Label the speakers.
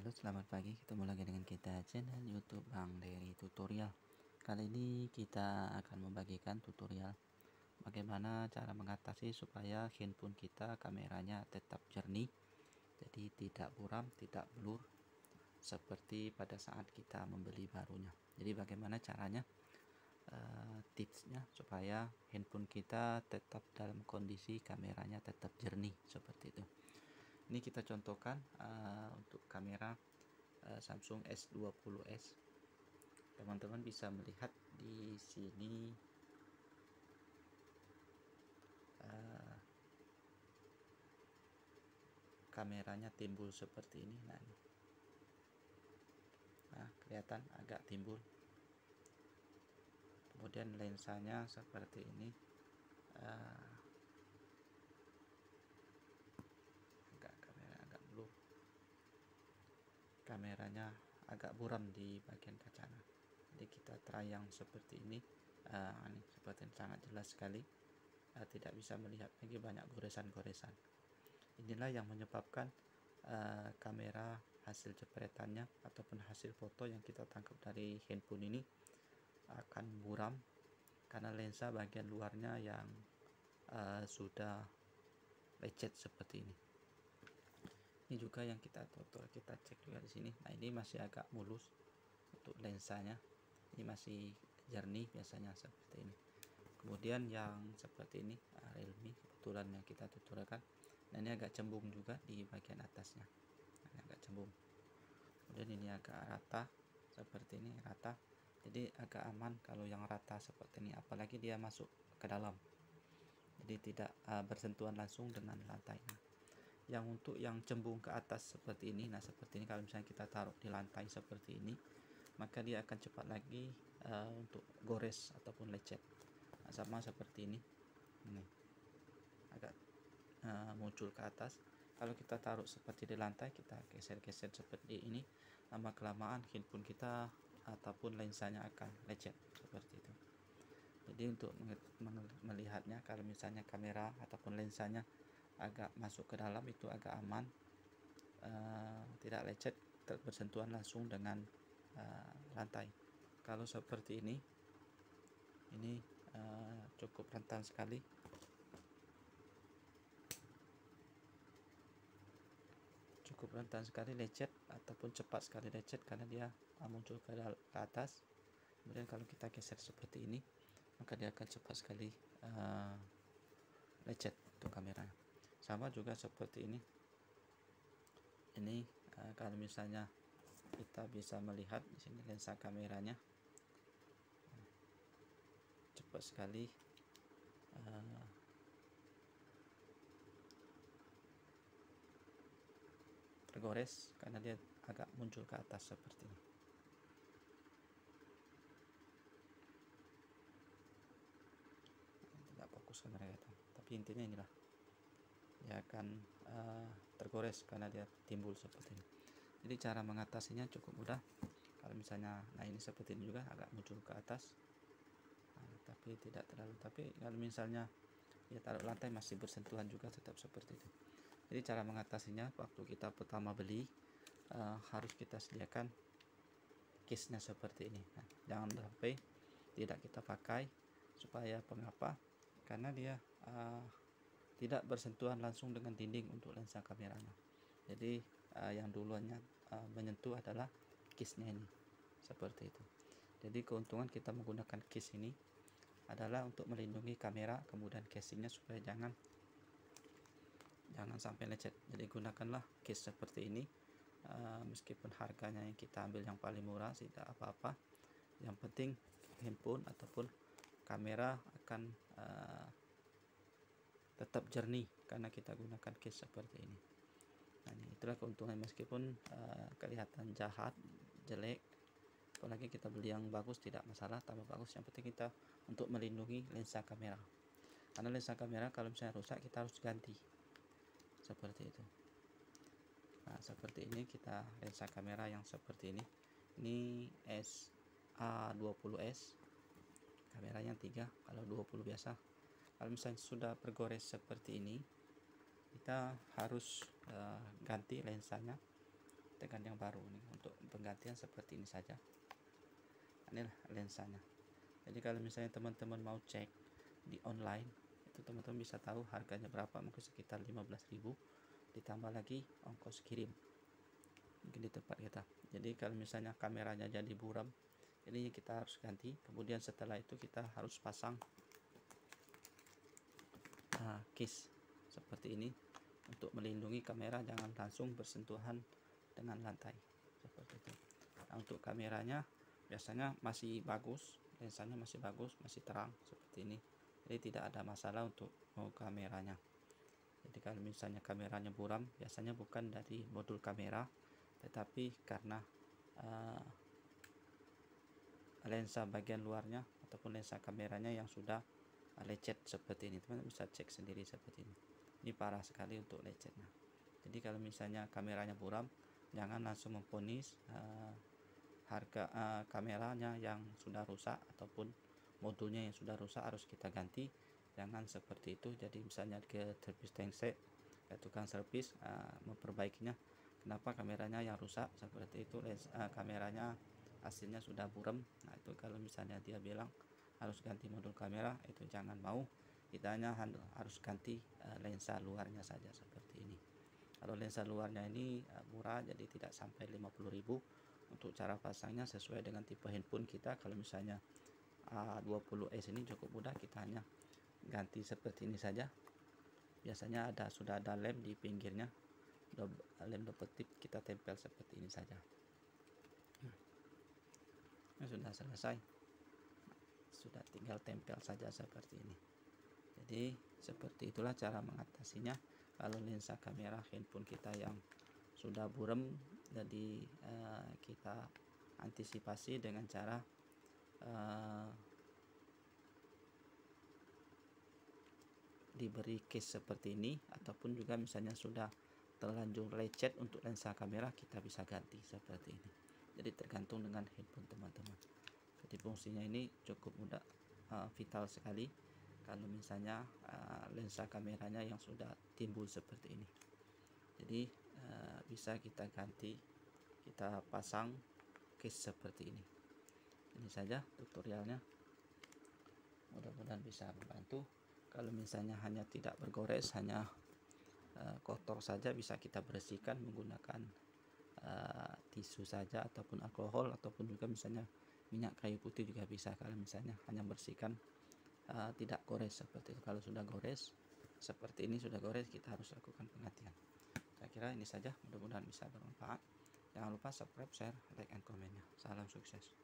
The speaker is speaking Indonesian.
Speaker 1: Halo, selamat pagi. Ketemu lagi dengan kita channel YouTube Bang Dery Tutorial. Kali ini kita akan membagikan tutorial bagaimana cara mengatasi supaya handphone kita kameranya tetap jernih, jadi tidak buram, tidak blur seperti pada saat kita membeli barunya. Jadi bagaimana caranya, tipsnya supaya handphone kita tetap dalam kondisi kameranya tetap jernih seperti itu. Ini kita contohkan untuk kamera Samsung S20s. Teman-teman bisa melihat di sini kameranya timbul seperti ini. Nah, kelihatan agak timbul. Kemudian lensanya seperti ini, kamera agak blur. Kameranya agak buram di bagian kacanya. Jadi kita try yang seperti ini. Ini seperti ini, sangat jelas sekali. Tidak bisa melihat lagi, banyak goresan-goresan. Inilah yang menyebabkan kamera hasil jepretannya ataupun hasil foto yang kita tangkap dari handphone ini akan buram karena lensa bagian luarnya yang sudah lecet seperti ini. Ini juga yang kita cek juga di sini. Nah, ini masih agak mulus untuk lensanya. Ini masih jernih biasanya seperti ini. Kemudian yang seperti ini Realme, kebetulan yang kita tutorialkan. Nah, ini agak cembung juga di bagian atasnya. Ini agak cembung. Kemudian ini agak rata seperti ini, rata. Jadi agak aman kalau yang rata seperti ini, apalagi dia masuk ke dalam. Jadi tidak bersentuhan langsung dengan lantai. Yang untuk yang cembung ke atas seperti ini, nah seperti ini kalau misalnya kita taruh di lantai seperti ini, maka dia akan cepat lagi untuk gores ataupun lecet. Nah, sama seperti ini agak muncul ke atas. Kalau kita taruh seperti di lantai, kita geser-geser seperti ini, lama kelamaan handphone kita ataupun lensanya akan lecet seperti itu. Jadi untuk melihatnya, kalau misalnya kamera ataupun lensanya agak masuk ke dalam, itu agak aman, tidak lecet, bersentuhan langsung dengan lantai. Kalau seperti ini cukup rentan sekali, lecet ataupun cepat sekali lecet karena dia muncul ke atas. Kemudian kalau kita geser seperti ini, maka dia akan cepat sekali lecet untuk kameranya. Sama juga seperti ini. Kalau misalnya kita bisa melihat di sini lensa kameranya cepat sekali tergores karena dia agak muncul ke atas seperti ini. Tidak fokus kamera kita, tapi intinya inilah, dia akan tergores karena dia timbul seperti ini. Jadi cara mengatasinya cukup mudah. Kalau misalnya ini seperti ini juga agak muncul ke atas, tapi tidak terlalu. Tapi kalau misalnya dia taruh lantai masih bersentuhan juga, tetap seperti itu. Jadi cara mengatasinya, waktu kita pertama beli harus kita sediakan case-nya seperti ini. Nah, jangan sampai tidak kita pakai. Supaya mengapa? Karena dia tidak bersentuhan langsung dengan dinding untuk lensa kameranya. Jadi yang duluannya menyentuh adalah case-nya ini seperti itu. Jadi keuntungan kita menggunakan case ini adalah untuk melindungi kamera, kemudian casingnya supaya jangan sampai lecet. Jadi gunakanlah case seperti ini. Meskipun harganya yang kita ambil yang paling murah, tidak apa-apa. Yang penting handphone ataupun kamera akan tetap jernih karena kita gunakan case seperti ini. Nah, itulah keuntungan, meskipun kelihatan jahat, jelek, apalagi kita beli yang bagus tidak masalah, tambah bagus. Yang penting kita untuk melindungi lensa kamera, karena lensa kamera kalau misalnya rusak kita harus ganti seperti itu. Nah, seperti ini kita lensa kamera yang seperti ini SA20s, kamera yang 3. Kalau 20 biasa. Kalau misalnya sudah bergores seperti ini, kita harus ganti lensanya, dengan yang baru nih. Untuk penggantian seperti ini saja. Inilah lensanya. Jadi kalau misalnya teman-teman mau cek di online, itu teman-teman bisa tahu harganya berapa, mungkin sekitar 15.000 ditambah lagi ongkos kirim mungkin di tempat kita. Jadi kalau misalnya kameranya jadi buram, ini kita harus ganti. Kemudian setelah itu kita harus pasang case seperti ini untuk melindungi kamera jangan langsung bersentuhan dengan lantai seperti itu. Nah, untuk kameranya biasanya masih bagus, lensanya masih bagus, masih terang seperti ini, jadi tidak ada masalah untuk kameranya. Jadi kalau misalnya kameranya buram, biasanya bukan dari modul kamera, tetapi karena lensa bagian luarnya ataupun lensa kameranya yang sudah lecet seperti ini. Teman-teman bisa cek sendiri seperti ini. Ini parah sekali untuk lecetnya. Jadi kalau misalnya kameranya buram, jangan langsung memvonis harga kameranya yang sudah rusak ataupun modulnya yang sudah rusak harus kita ganti. Jangan seperti itu. Jadi misalnya ke servis Tengsek, ke tukang servis memperbaikinya. Kenapa kameranya yang rusak seperti itu, kameranya hasilnya sudah buram. Nah itu kalau misalnya dia bilang harus ganti modul kamera, itu jangan mau. Kita hanya harus ganti lensa luarnya saja seperti ini. Kalau lensa luarnya ini murah, jadi tidak sampai 50.000. Untuk cara pasangnya sesuai dengan tipe handphone kita. Kalau misalnya A20s ini cukup mudah, kita hanya ganti seperti ini saja. Biasanya sudah ada lem di pinggirnya, lem double tip, kita tempel seperti ini saja. Sudah selesai, sudah tinggal tempel saja seperti ini. Jadi seperti itulah cara mengatasinya kalau lensa kamera handphone kita yang sudah buram. Jadi kita antisipasi dengan cara diberi case seperti ini, ataupun juga misalnya sudah terlanjur lecet untuk lensa kamera, kita bisa ganti seperti ini. Jadi tergantung dengan handphone teman-teman. Jadi fungsinya ini cukup mudah, vital sekali kalau misalnya lensa kameranya yang sudah timbul seperti ini. Jadi bisa kita ganti, kita pasang case seperti ini. Ini saja tutorialnya, mudah-mudahan bisa membantu. Kalau misalnya hanya tidak bergores, hanya kotor saja, bisa kita bersihkan menggunakan tisu saja ataupun alkohol, ataupun juga misalnya minyak kayu putih juga bisa. Kalau misalnya hanya bersihkan tidak gores seperti itu. Kalau sudah gores seperti ini, sudah gores, kita harus lakukan penggantian. Saya kira ini saja, mudah-mudahan bisa bermanfaat. Jangan lupa subscribe, share, like, and komennya. Salam sukses.